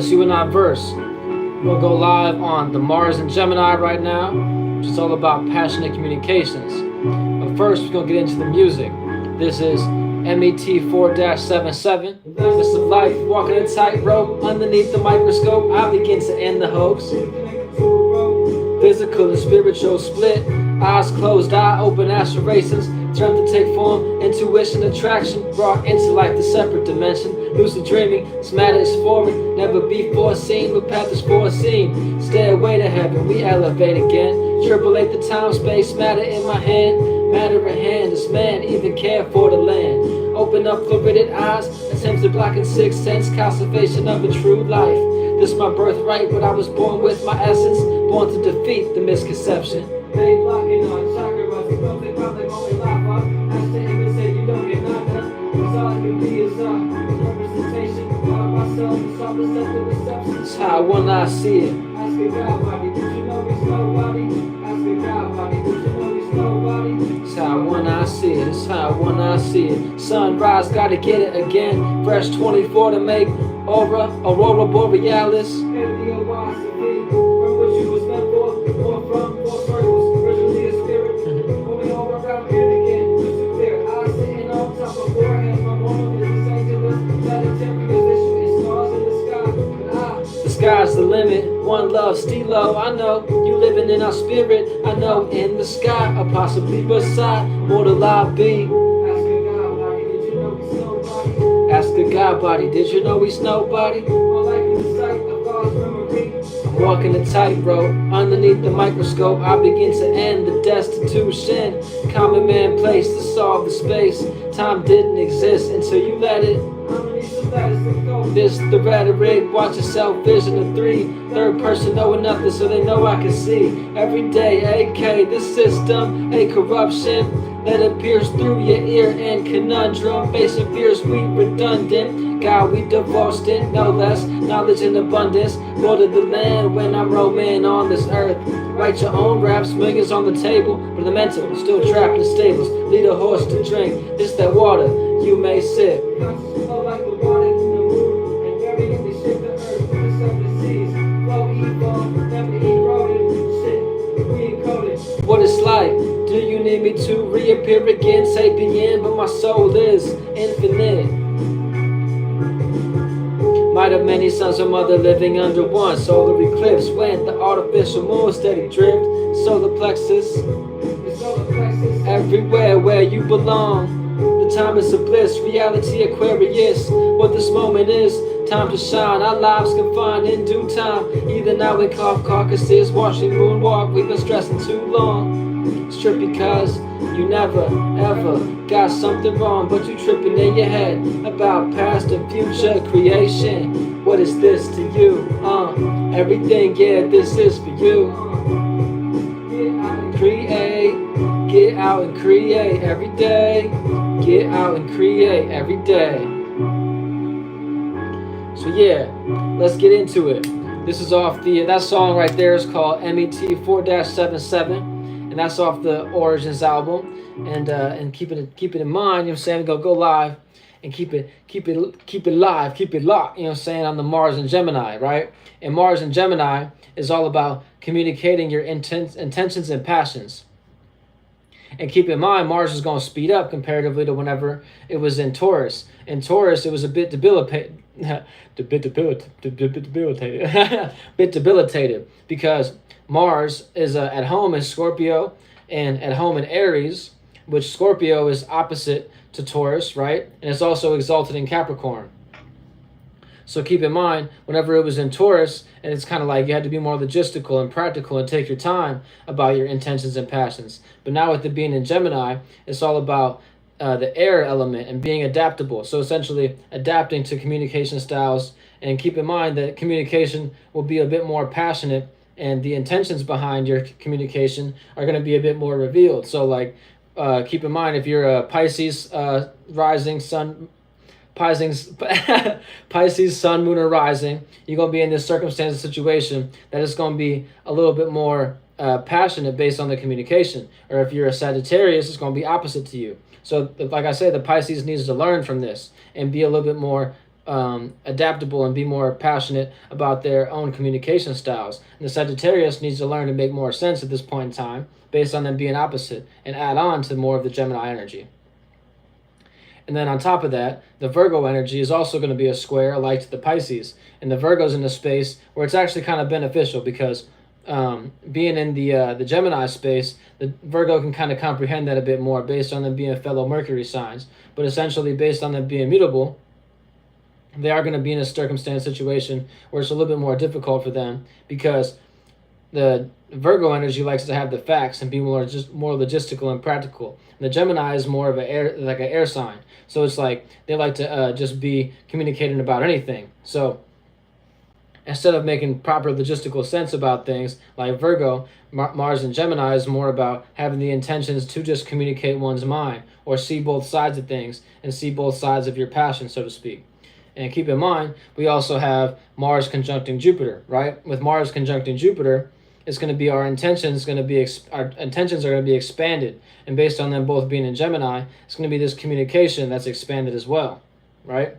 You and I verse. We'll go live on the Mars and Gemini right now, which is all about passionate communications. But first, we're going to get into the music. This is MET 4-77. This is life, walking a tightrope underneath the microscope. I begin to end the hoax. Physical and spiritual split. Eyes closed, eye open, aspirations turn to take form. Intuition, attraction brought into life the separate dimension. Lucid dreaming, this matter is foreign, never be foreseen, but path is foreseen. Stairway to heaven, we elevate again. Triple eight the time, space, matter in my hand. Matter at hand, does man even care for the land? Open up fluoridated eyes, attempts to block in sixth sense, conservation of a true life. This my birthright, what I was born with, my essence, born to defeat the misconception. They blocking on chakras, don't they probably won't laugh up. Ask the image, say you don't get knocked up. Cause all I can be is representation of myself, it's all perceptive reception. It's how when I see it. Ask a God body, did you know he's nobody? Ask a God body, did you know he's nobody? It's how when I see it, it's how when I see it. Sunrise, gotta get it again. Fresh 24 to make Aurora Borealis. The sky's the limit, one love, Stilo. I know you living in our spirit. I know in the sky, or possibly beside, mortal I be. Ask the God body, did you know he's nobody? I'm walking a tightrope underneath the microscope. I begin to end the destitution. Common man place to solve the space. Time didn't exist until you let it. This the rhetoric, watch yourself, vision of three. Third person knowing nothing so they know I can see. Every day, AK, the system, a corruption. Let it pierce through your ear and conundrum. Facing fears, we redundant. God, we divorced it, no less. Knowledge in abundance. Lord of the land when I'm roaming on this earth. Write your own raps, millions on the table. But the mental, still trapped in stables. Lead a horse to drink, it's that water you may sip. What it's like, do you need me to reappear again? Sapient, but my soul is infinite. Might have many sons or mother living under one solar eclipse. When the artificial moon steady drift, solar plexus, everywhere where you belong. The time is a bliss, reality Aquarius. What this moment is, time to shine. Our lives confined in due time. Either now we carve carcasses, watching moonwalk. We've been stressing too long. It's trip because you never ever got something wrong, but you tripping in your head about past and future creation. What is this to you? Everything, yeah, this is for you. Get out and create every day. Get out and create every day. So yeah, let's get into it. This is off that song right there is called MET 4-77, and that's off the Origins album. And keep it in mind, you know what I'm saying? Go live and keep it live, keep it locked, you know what I'm saying, on the Mars and Gemini, right? And Mars and Gemini is all about communicating your intentions and passions. And keep in mind, Mars is going to speed up comparatively to whenever it was in Taurus. In Taurus, it was a bit debilitated, bit debilitated because Mars is at home in Scorpio and at home in Aries, which Scorpio is opposite to Taurus, right? And it's also exalted in Capricorn. So keep in mind, whenever it was in Taurus, and it's kind of like you had to be more logistical and practical and take your time about your intentions and passions. But now with it being in Gemini, it's all about the air element and being adaptable. So essentially adapting to communication styles. And keep in mind that communication will be a bit more passionate and the intentions behind your communication are going to be a bit more revealed. So like, keep in mind if you're a Pisces rising sun, Pisces, sun, moon, or rising, you're going to be in this circumstance or situation that is going to be a little bit more passionate based on the communication. Or if you're a Sagittarius, it's going to be opposite to you. So like I say, the Pisces needs to learn from this and be a little bit more adaptable and be more passionate about their own communication styles. And the Sagittarius needs to learn to make more sense at this point in time based on them being opposite and add on to more of the Gemini energy. And then on top of that, the Virgo energy is also going to be a square like to the Pisces. And the Virgo's in a space where it's actually kind of beneficial because being in the Gemini space, the Virgo can kind of comprehend that a bit more based on them being fellow Mercury signs. But essentially, based on them being mutable, they are going to be in a circumstance situation where it's a little bit more difficult for them because the Virgo energy likes to have the facts and be more logistical and practical. And the Gemini is more of an air sign, so it's like they like to just be communicating about anything. So instead of making proper logistical sense about things, like Virgo, Mars and Gemini is more about having the intentions to just communicate one's mind or see both sides of things and see both sides of your passion, so to speak. And keep in mind, we also have Mars conjuncting Jupiter, right? With Mars conjuncting Jupiter, it's going to be our intentions are going to be expanded, and based on them both being in Gemini, it's going to be this communication that's expanded as well, right?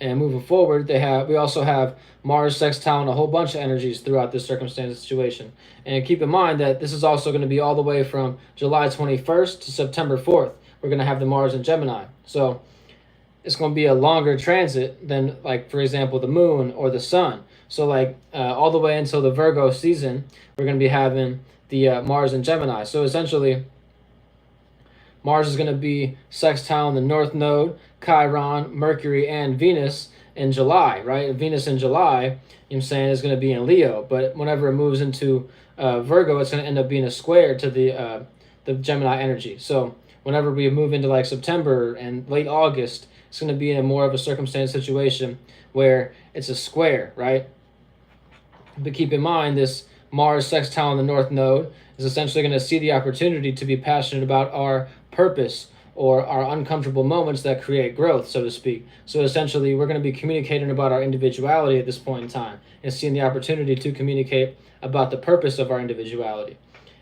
And moving forward, we also have Mars sextile and a whole bunch of energies throughout this circumstance situation. And keep in mind that this is also going to be all the way from July 21st to September 4th. We're going to have the Mars in Gemini. So it's going to be a longer transit than, like, for example, the moon or the sun. So like all the way until the Virgo season, we're going to be having the Mars in Gemini. So essentially, Mars is going to be sextile in the North Node, Chiron, Mercury, and Venus in July, right? Venus in July, you know what I'm saying, is going to be in Leo. But whenever it moves into Virgo, it's going to end up being a square to the Gemini energy. So whenever we move into like September and late August, it's going to be in more of a circumstance situation where it's a square, right? But keep in mind, this Mars sextile in the North Node is essentially going to see the opportunity to be passionate about our purpose or our uncomfortable moments that create growth, so to speak. So essentially, we're going to be communicating about our individuality at this point in time and seeing the opportunity to communicate about the purpose of our individuality.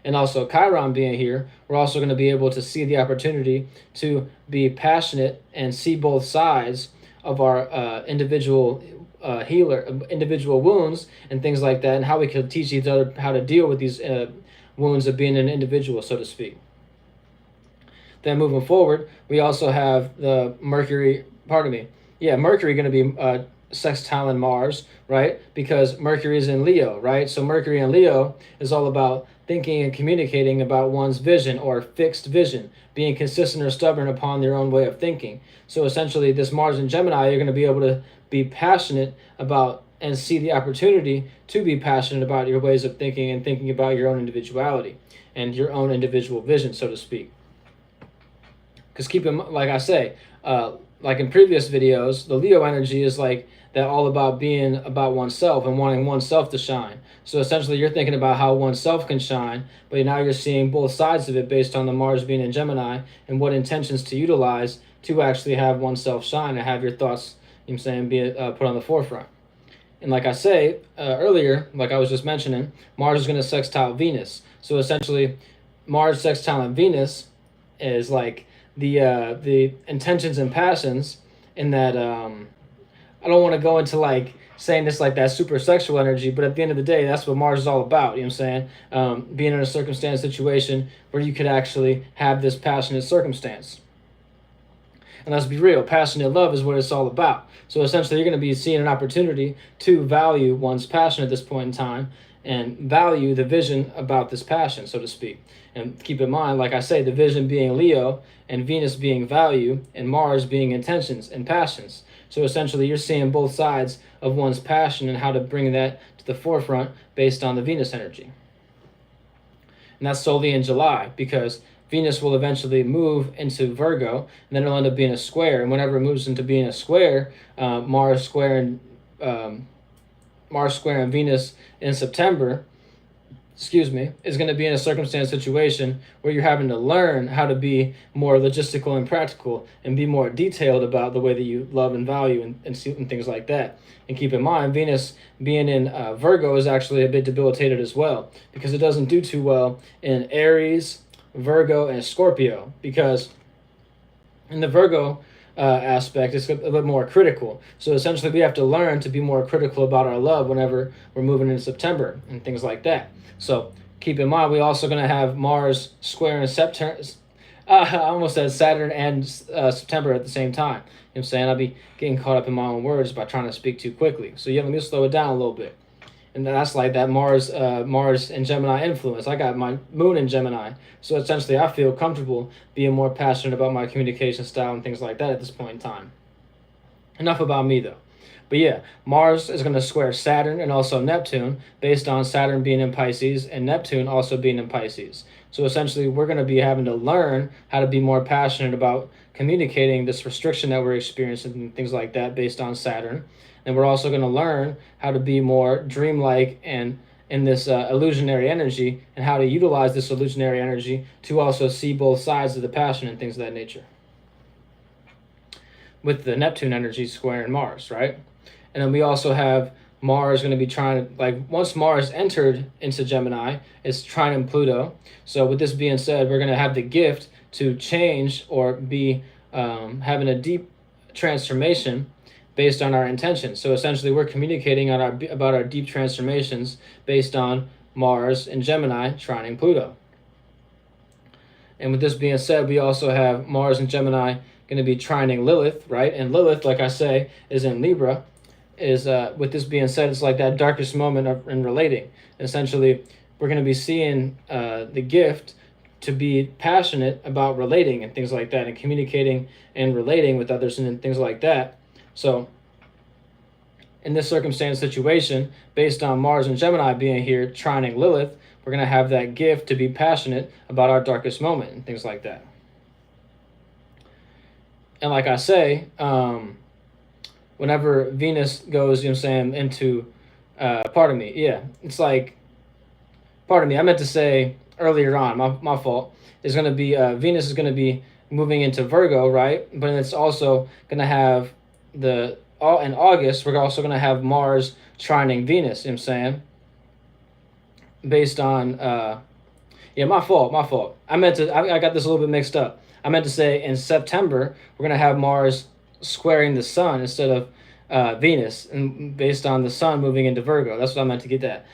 And also Chiron being here, we're also going to be able to see the opportunity to be passionate and see both sides of our individual wounds and things like that, and how we can teach each other how to deal with these wounds of being an individual, so to speak. Then moving forward, we also have the Mercury going to be sextile in Mars, right? Because Mercury is in Leo, right? So Mercury in Leo is all about thinking and communicating about one's vision or fixed vision, being consistent or stubborn upon their own way of thinking. So essentially, this Mars in Gemini, you're going to be able to be passionate about and see the opportunity to be passionate about your ways of thinking and thinking about your own individuality and your own individual vision, so to speak. Because like I say, like in previous videos, the Leo energy is like that, all about being about oneself and wanting oneself to shine. So essentially, you're thinking about how oneself can shine, but now you're seeing both sides of it based on the Mars being in Gemini and what intentions to utilize to actually have oneself shine and have your thoughts, you know what I'm saying, be put on the forefront. And like I say earlier, like I was just mentioning, Mars is going to sextile Venus. So essentially, Mars sextile Venus is like the intentions and passions in that I don't want to go into like saying this like that super sexual energy, but at the end of the day, that's what Mars is all about, you know what I'm saying? Being in a circumstance situation where you could actually have this passionate circumstance. And let's be real, passionate love is what it's all about. So essentially, you're going to be seeing an opportunity to value one's passion at this point in time and value the vision about this passion, so to speak. And keep in mind, like I say, the vision being Leo and Venus being value and Mars being intentions and passions. So essentially, you're seeing both sides of one's passion and how to bring that to the forefront based on the Venus energy. And that's solely in July, because Venus will eventually move into Virgo, and then it'll end up being a square. And whenever it moves into being a square, Mars square and Venus in September, is going to be in a circumstance situation where you're having to learn how to be more logistical and practical and be more detailed about the way that you love and value and things like that. And keep in mind, Venus being in Virgo is actually a bit debilitated as well, because it doesn't do too well in Aries, Virgo, and Scorpio, because in the Virgo aspect, it's a bit more critical. So essentially, we have to learn to be more critical about our love whenever we're moving into September and things like that. So keep in mind, we're also going to have Mars square in September. I almost said Saturn and September at the same time. You know what I'm saying? I'll be getting caught up in my own words by trying to speak too quickly. So let me slow it down a little bit. And that's like that Mars and Gemini influence. I got my moon in Gemini, so essentially I feel comfortable being more passionate about my communication style and things like that at this point in time. Enough about me though. But yeah, Mars is going to square Saturn and also Neptune based on Saturn being in Pisces and Neptune also being in Pisces. So essentially we're going to be having to learn how to be more passionate about communicating this restriction that we're experiencing and things like that based on Saturn. And we're also going to learn how to be more dreamlike and in this illusionary energy, and how to utilize this illusionary energy to also see both sides of the passion and things of that nature. With the Neptune energy squaring Mars, right? And then we also have Mars going to be trying to, like, once Mars entered into Gemini, it's trining Pluto. So with this being said, we're going to have the gift to change or be having a deep transformation based on our intentions. So essentially we're communicating about our deep transformations based on Mars and Gemini trining Pluto. And with this being said, we also have Mars and Gemini going to be trining Lilith, right? And Lilith, like I say, is in Libra. Is with this being said, it's like that darkest moment in relating. And essentially, we're going to be seeing the gift to be passionate about relating and things like that, and communicating and relating with others and things like that. So in this circumstance situation, based on Mars and Gemini being here trining Lilith, we're going to have that gift to be passionate about our darkest moment and things like that. And like I say, whenever Venus goes, into, pardon me, it's like, pardon me, I meant to say earlier on, my fault, is going to be, Venus is going to be moving into Virgo, right? But it's also going to have in August, we're also going to have Mars trining Venus, based on, my fault. I got this a little bit mixed up. I meant to say in September, we're going to have Mars squaring the sun instead of Venus, and based on the sun moving into Virgo. That's what I meant to get that.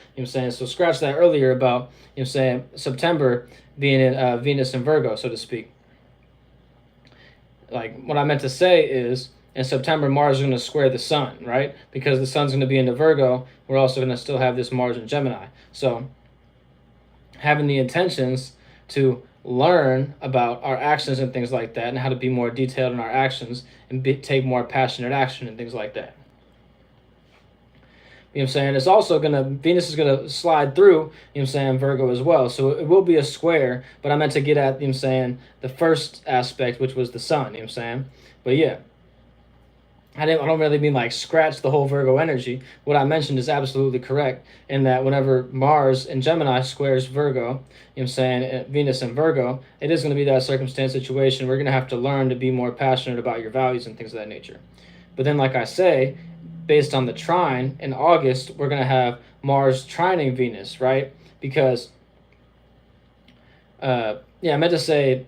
So scratch that earlier about, September being in Venus and Virgo, so to speak. Like, what I meant to say is, in September, Mars is going to square the sun, right? Because the sun's going to be into Virgo, we're also going to still have this Mars in Gemini. So having the intentions to learn about our actions and things like that, and how to be more detailed in our actions and take more passionate action and things like that. It's also Venus is gonna slide through, Virgo as well. So it will be a square, but I meant to get at, the first aspect, which was the sun, But yeah, I don't really mean like scratch the whole Virgo energy. What I mentioned is absolutely correct, in that whenever Mars in Gemini squares Virgo, Venus and Virgo, it is going to be that circumstance situation. We're going to have to learn to be more passionate about your values and things of that nature. But then, like I say, based on the trine, in August, we're going to have Mars trining Venus, right? Because, I meant to say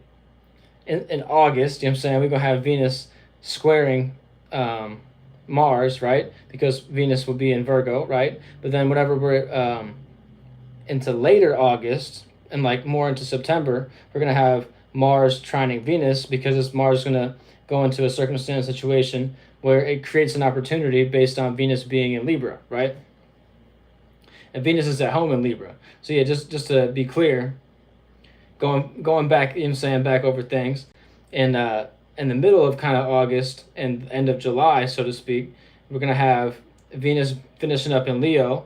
in August, we're going to have Venus squaring Mars, right? Because Venus will be in Virgo, right? But then whenever we're into later August and like more into September, we're going to have Mars trining Venus, because Mars is going to go into a circumstance situation where it creates an opportunity based on Venus being in Libra, right? And Venus is at home in Libra. So yeah, just to be clear, going back, back over things, and in the middle of kind of August and end of July, so to speak, we're going to have Venus finishing up in Leo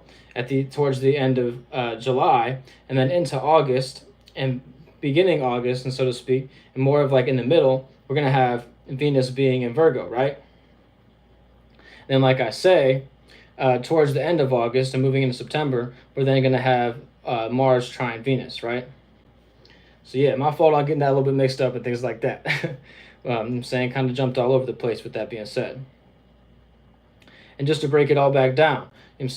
towards the end of July, and then into August and beginning August, and so to speak, and more of like in the middle, we're going to have Venus being in Virgo, right? Then, like I say, towards the end of August and moving into September, we're then going to have Mars trine Venus, right? So yeah, my fault on getting that a little bit mixed up and things like that. Kind of jumped all over the place with that being said. And just to break it all back down, in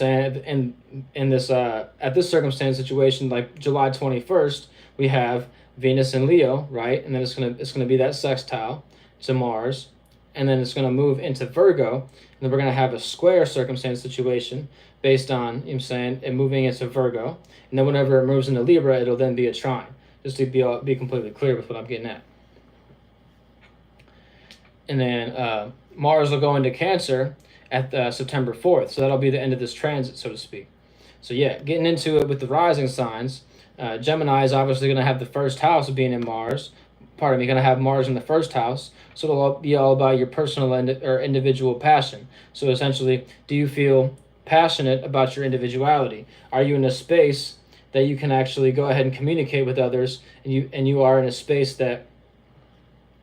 this at this circumstance situation, like July 21st, we have Venus and Leo, right? And then it's gonna be that sextile to Mars, and then it's going to move into Virgo, and then we're going to have a square circumstance situation based on, you know what I'm saying, it moving into Virgo, and then whenever it moves into Libra, it'll then be a trine, just to be completely clear with what I'm getting at. And then Mars will go into Cancer at September 4th, so that'll be the end of this transit, so to speak. So yeah, getting into it with the rising signs, Gemini is obviously going to have the first house being in Mars. Pardon me, going to have Mars in the first house, so it'll be all about your personal or individual passion. So essentially, do you feel passionate about your individuality? Are you in a space that you can actually go ahead and communicate with others, and you are in a space that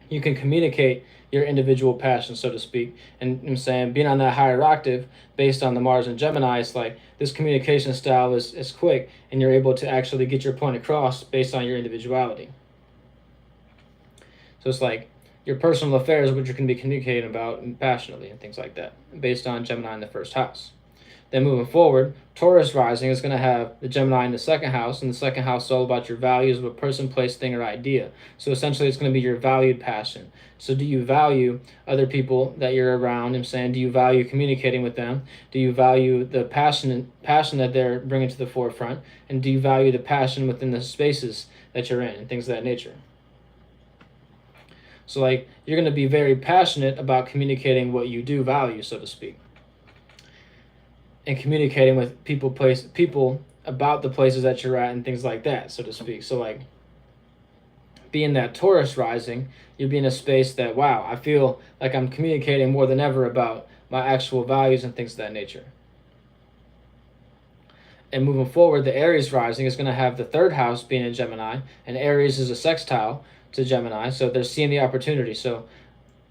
you can communicate your individual passion, so to speak? And I'm saying, being on that higher octave based on the Mars and Gemini, it's like this communication style is quick, and you're able to actually get your point across based on your individuality. So it's like your personal affairs, which you can be communicating about and passionately and things like that, based on Gemini in the first house. Then moving forward, Taurus rising is going to have the Gemini in the second house, and the second house is all about your values of a person, place, thing, or idea. So essentially, it's going to be your valued passion. So do you value other people that you're around? I'm saying, do you value communicating with them? Do you value the passion that they're bringing to the forefront? And do you value the passion within the spaces that you're in and things of that nature? So like, you're going to be very passionate about communicating what you do value, so to speak, and communicating with people about the places that you're at and things like that, so to speak. So like, being that Taurus rising, you'll be in a space that, wow, I feel like I'm communicating more than ever about my actual values and things of that nature. And moving forward, the Aries rising is going to have the third house being in Gemini, and Aries is a sextile to Gemini, so they're seeing the opportunity. So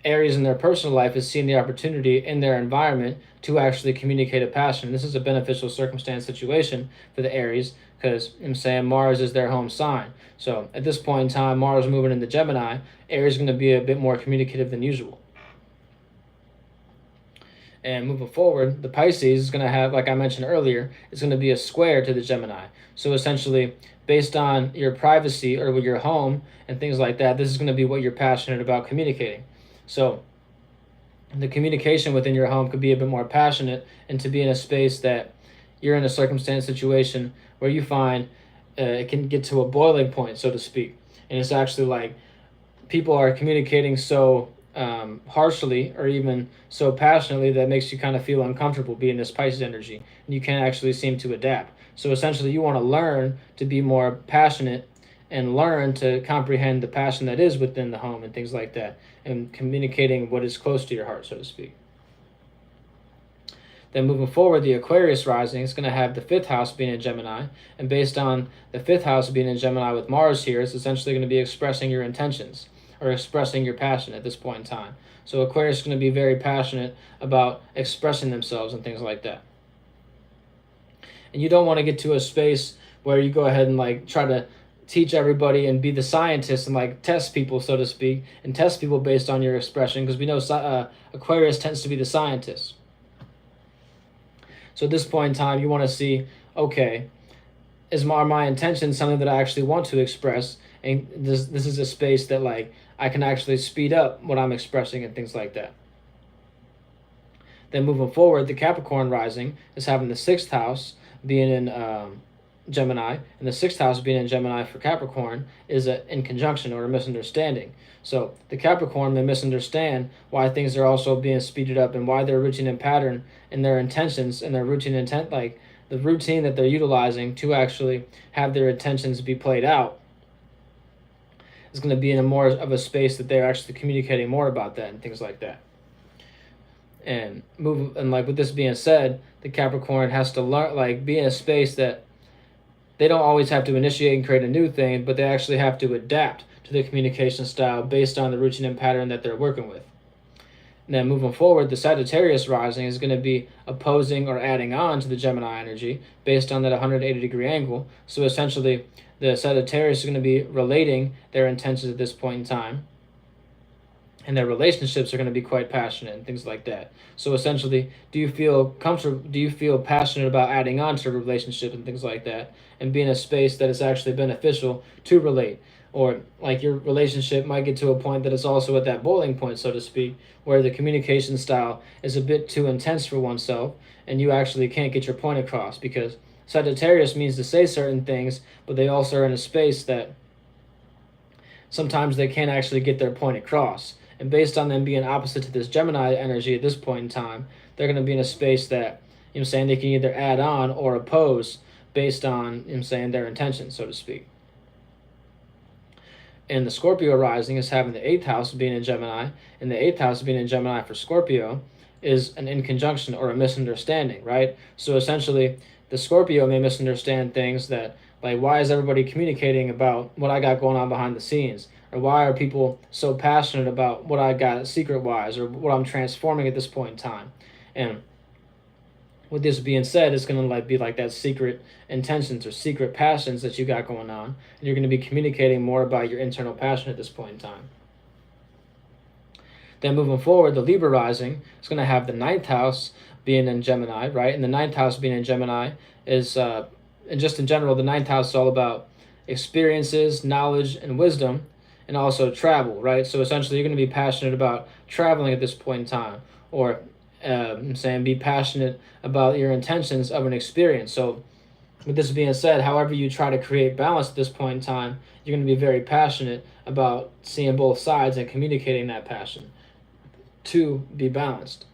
Aries in their personal life is seeing the opportunity in their environment to actually communicate a passion. This is a beneficial circumstance situation for the Aries, because I'm saying Mars is their home sign. So at this point in time, Mars moving into Gemini, Aries is going to be a bit more communicative than usual. And moving forward, the Pisces is going to have, like I mentioned earlier, it's going to be a square to the Gemini. So essentially, based on your privacy or with your home and things like that, this is going to be what you're passionate about communicating. So the communication within your home could be a bit more passionate, and to be in a space that you're in a circumstance situation where you find it can get to a boiling point, so to speak. And it's actually like people are communicating so harshly or even so passionately that makes you kind of feel uncomfortable being this Pisces energy, and you can't actually seem to adapt. So essentially, you want to learn to be more passionate and learn to comprehend the passion that is within the home and things like that, and communicating what is close to your heart, so to speak. Then moving forward, the Aquarius rising is going to have the fifth house being in Gemini, and based on the fifth house being in Gemini with Mars here, it's essentially going to be expressing your intentions or expressing your passion at this point in time. So Aquarius is going to be very passionate about expressing themselves and things like that. And you don't want to get to a space where you go ahead and like try to teach everybody and be the scientist and like test people, so to speak, and test people based on your expression, because we know Aquarius tends to be the scientist. So at this point in time, you want to see, okay, is my intention something that I actually want to express? And this is a space that like I can actually speed up what I'm expressing and things like that. Then moving forward, the Capricorn rising is having the sixth house being in Gemini, and the sixth house being in Gemini for Capricorn is in conjunction or a misunderstanding. So the Capricorn may misunderstand why things are also being speeded up and why they're reaching in pattern in their intentions and their routine intent, like the routine that they're utilizing to actually have their intentions be played out is going to be in a more of a space that they're actually communicating more about that and things like that. And like with this being said, the Capricorn has to learn, like, be in a space that they don't always have to initiate and create a new thing, but they actually have to adapt to the communication style based on the routine and pattern that they're working with. And then moving forward, the Sagittarius rising is going to be opposing or adding on to the Gemini energy based on that 180-degree angle. So essentially, the Sagittarius is going to be relating their intentions at this point in time, and their relationships are going to be quite passionate and things like that. So essentially, do you feel comfortable? Do you feel passionate about adding on to a relationship and things like that, and be in a space that is actually beneficial to relate? or like your relationship might get to a point that it's also at that boiling point, so to speak, where the communication style is a bit too intense for oneself, and you actually can't get your point across, because Sagittarius means to say certain things, but they also are in a space that sometimes they can't actually get their point across. And based on them being opposite to this Gemini energy at this point in time, they're going to be in a space that, they can either add on or oppose based on, their intentions, so to speak. And the Scorpio rising is having the 8th house being in Gemini, and the 8th house being in Gemini for Scorpio is an inconjunction or a misunderstanding, right? So essentially, the Scorpio may misunderstand things that, like, why is everybody communicating about what I got going on behind the scenes? Or why are people so passionate about what I got secret-wise, or what I'm transforming at this point in time? And with this being said, it's going to be like that secret intentions or secret passions that you got going on, and you're going to be communicating more about your internal passion at this point in time. Then moving forward, the Libra rising is going to have the 9th house being in Gemini, right? And the 9th house being in Gemini is, and just in general, the 9th house is all about experiences, knowledge, and wisdom, and also travel, right? So essentially, you're going to be passionate about traveling at this point in time, or be passionate about your intentions of an experience. So with this being said, however you try to create balance at this point in time, you're going to be very passionate about seeing both sides and communicating that passion to be balanced.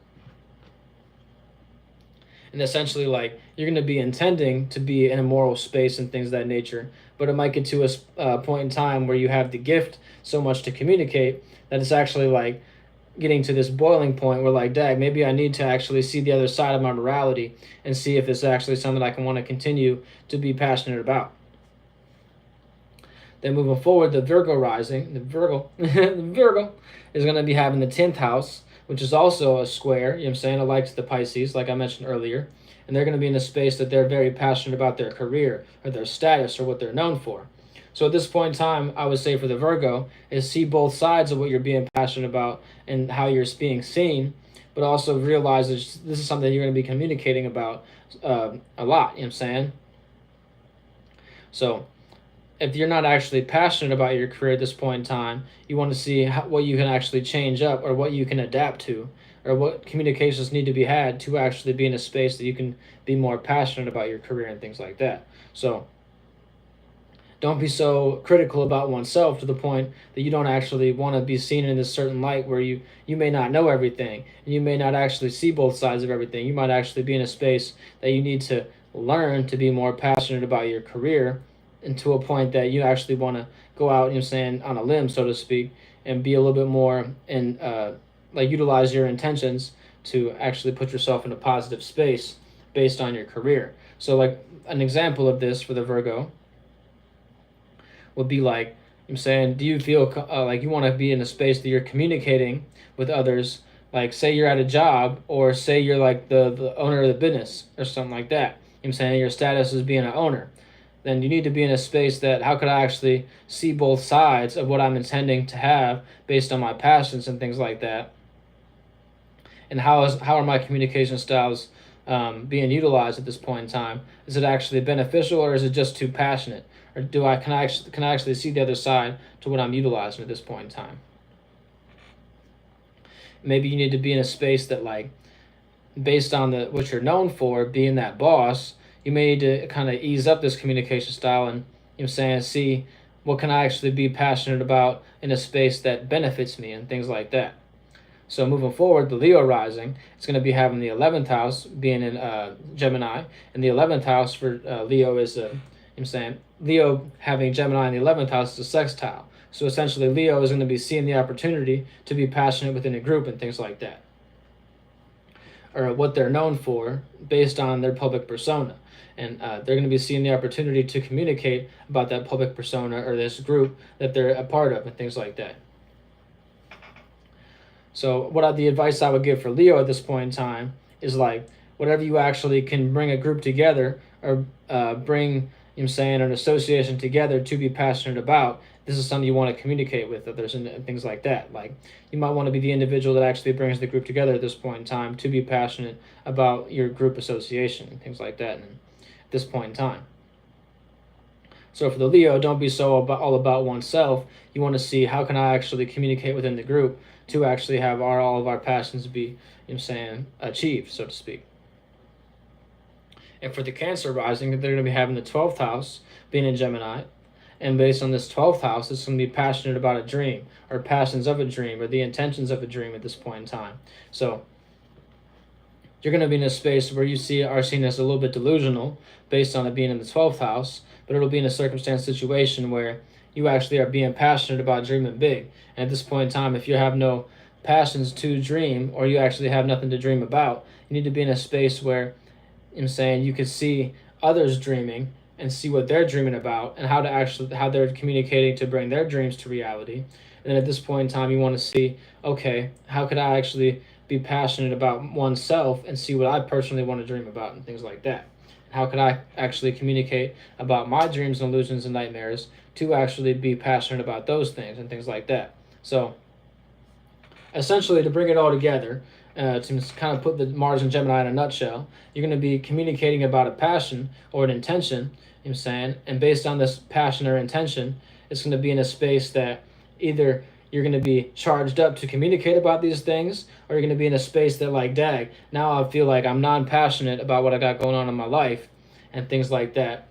And essentially, like, you're going to be intending to be in a moral space and things of that nature, but it might get to a point in time where you have the gift so much to communicate that it's actually like getting to this boiling point where, like, dag, maybe I need to actually see the other side of my morality and see if it's actually something I can want to continue to be passionate about. Then moving forward, the Virgo rising, the Virgo is going to be having the 10th house, which is also a square, it likes the Pisces, like I mentioned earlier. And they're going to be in a space that they're very passionate about their career or their status or what they're known for. So at this point in time, I would say for the Virgo is see both sides of what you're being passionate about and how you're being seen, but also realize that this is something you're going to be communicating about a lot, So if you're not actually passionate about your career at this point in time, you want to see what you can actually change up or what you can adapt to, or what communications need to be had to actually be in a space that you can be more passionate about your career and things like that. So don't be so critical about oneself to the point that you don't actually want to be seen in this certain light where you may not know everything, and you may not actually see both sides of everything. You might actually be in a space that you need to learn to be more passionate about your career, and to a point that you actually want to go out, on a limb, so to speak, and be a little bit more in, utilize your intentions to actually put yourself in a positive space based on your career. So, like, an example of this for the Virgo would be like, do you feel like you want to be in a space that you're communicating with others? Like, say you're at a job, or say you're like the owner of the business or something like that. Your status is being an owner. Then you need to be in a space that, how could I actually see both sides of what I'm intending to have based on my passions and things like that? And how are my communication styles being utilized at this point in time? Is it actually beneficial, or is it just too passionate? Or can I actually see the other side to what I'm utilizing at this point in time? Maybe you need to be in a space that, like, based on what you're known for, being that boss, you may need to kind of ease up this communication style and see what can I actually be passionate about in a space that benefits me and things like that. So moving forward, the Leo rising, it's going to be having the 11th house being in Gemini, and the 11th house for Leo is Leo having Gemini in the 11th house is a sextile. So essentially, Leo is going to be seeing the opportunity to be passionate within a group and things like that, or what they're known for based on their public persona. And they're going to be seeing the opportunity to communicate about that public persona or this group that they're a part of and things like that. So the advice I would give for Leo at this point in time is, like, whatever you actually can bring a group together, or bring an association together to be passionate about, this is something you want to communicate with others and things like that. Like, you might want to be the individual that actually brings the group together at this point in time to be passionate about your group association and things like that at this point in time. So for the Leo, don't be so all about oneself. You want to see how can I actually communicate within the group to actually have all of our passions be, achieved, so to speak. And for the Cancer rising, they're going to be having the 12th house being in Gemini. And based on this 12th house, it's going to be passionate about a dream or passions of a dream or the intentions of a dream at this point in time. So you're going to be in a space where are seen as a little bit delusional based on it being in the 12th house, but it'll be in a circumstance situation where you actually are being passionate about dreaming big. And at this point in time, if you have no passions to dream or you actually have nothing to dream about, you need to be in a space where you could see others dreaming and see what they're dreaming about and how they're communicating to bring their dreams to reality. And then at this point in time, you want to see, okay, how could I actually be passionate about oneself and see what I personally want to dream about and things like that. How could I actually communicate about my dreams and illusions and nightmares to actually be passionate about those things and things like that. So essentially, to bring it all together, to kind of put the Mars and Gemini in a nutshell, you're going to be communicating about a passion or an intention, and based on this passion or intention, it's going to be in a space that either you're going to be charged up to communicate about these things, or you're going to be in a space that, like, dag, now I feel like I'm non-passionate about what I got going on in my life and things like that.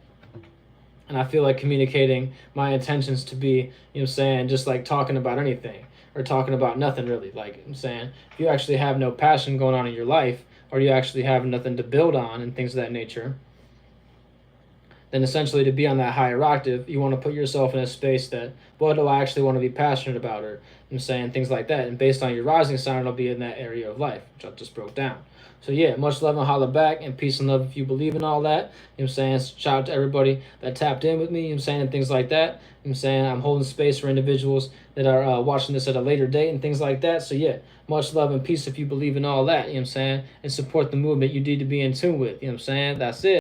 And I feel like communicating my intentions to be, just like talking about anything or talking about nothing really. Like if you actually have no passion going on in your life, or you actually have nothing to build on and things of that nature, then essentially to be on that higher octave, you want to put yourself in a space that, what do I actually want to be passionate about, or things like that. And based on your rising sign, it'll be in that area of life, which I just broke down. So yeah, much love and holla back, and peace and love if you believe in all that. Shout out to everybody that tapped in with me, and things like that. I'm holding space for individuals that are watching this at a later date and things like that. So yeah, much love and peace if you believe in all that, and support the movement you need to be in tune with, That's it.